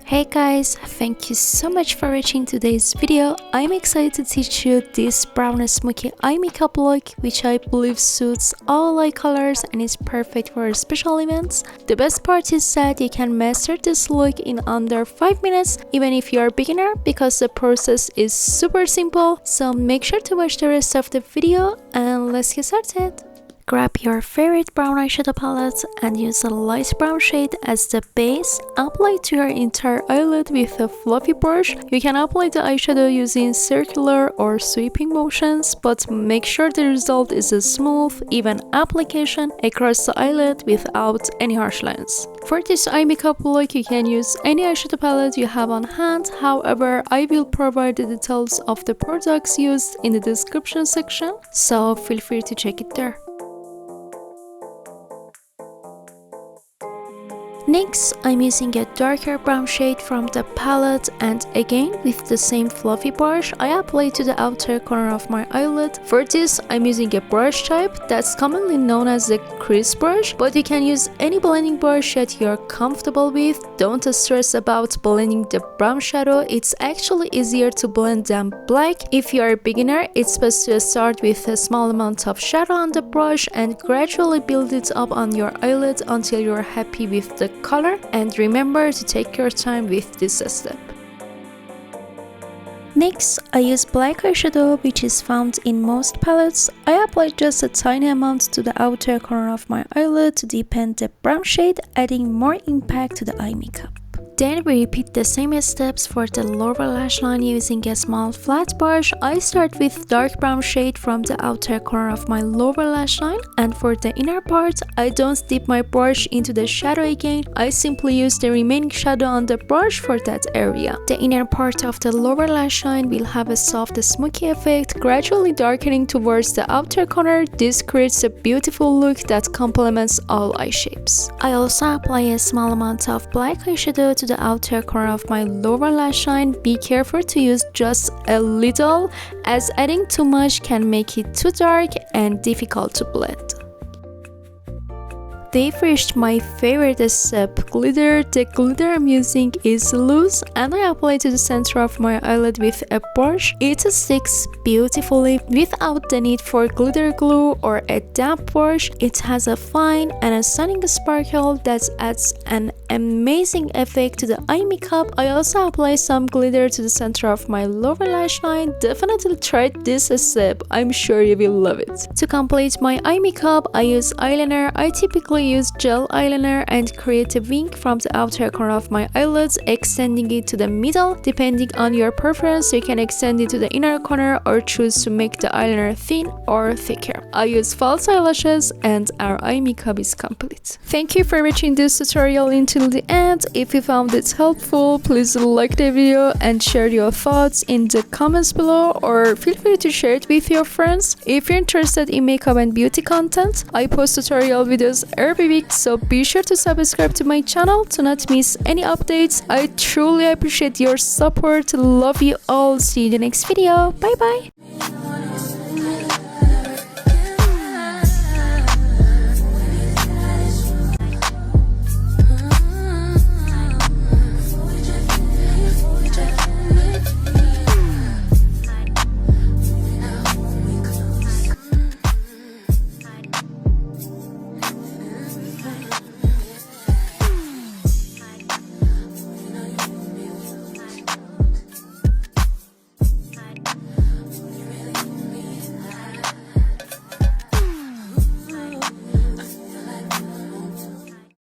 Hey guys, thank you so much for watching today's video. I'm excited to teach you this brown smoky eye makeup look, which I believe suits all eye colors and is perfect for special events. The best part is that you can master this look in under 5 minutes even if you are a beginner, because the process is super simple. So make sure to watch the rest of the video and let's get started. Grab your favorite brown eyeshadow palette and use a light brown shade as the base. Apply to your entire eyelid with a fluffy brush. You can apply the eyeshadow using circular or sweeping motions, but make sure the result is a smooth, even application across the eyelid without any harsh lines. For this eye makeup look, you can use any eyeshadow palette you have on hand. However, I will provide the details of the products used in the description section, so feel free to check it there. Next, I'm using a darker brown shade from the palette, and again with the same fluffy brush, I apply to the outer corner of my eyelid. For this, I'm using a brush type that's commonly known as the crease brush, but you can use any blending brush that you're comfortable with. Don't stress about blending the brown shadow, it's actually easier to blend than black. If you're a beginner, it's best to start with a small amount of shadow on the brush and gradually build it up on your eyelid until you're happy with the color, and remember to take your time with this step. Next, I use black eyeshadow, which is found in most palettes. I apply just a tiny amount to the outer corner of my eyelid to deepen the brown shade, adding more impact to the eye makeup. Then we repeat the same steps for the lower lash line using a small flat brush. I start with dark brown shade from the outer corner of my lower lash line, and for the inner part, I don't dip my brush into the shadow again. I simply use the remaining shadow on the brush for that area. The inner part of the lower lash line will have a soft smoky effect, gradually darkening towards the outer corner. This creates a beautiful look that complements all eye shapes. I also apply a small amount of black eyeshadow to the outer corner of my lower lash line. Be careful to use just a little, as adding too much can make it too dark and difficult to blend. They've reached my favorite step, glitter. The glitter I'm using is loose and I apply to the center of my eyelid with a brush. It sticks beautifully without the need for glitter glue or a damp brush. It has a fine and a stunning sparkle that adds an amazing effect to the eye makeup. I also apply some glitter to the center of my lower lash line. Definitely try this step, I'm sure you will love it. To complete my eye makeup, I use eyeliner. I typically use gel eyeliner and create a wing from the outer corner of my eyelids, extending it to the middle. Depending on your preference, you can extend it to the inner corner or choose to make the eyeliner thin or thicker. I use false eyelashes and our eye makeup is complete. Thank you for watching this tutorial until the end. If you found it helpful, please like the video and share your thoughts in the comments below, or feel free to share it with your friends. If you're interested in makeup and beauty content, I post tutorial videos every week, so be sure to subscribe to my channel to not miss any updates. I truly appreciate your support. Love you all. See you in the next video. Bye bye.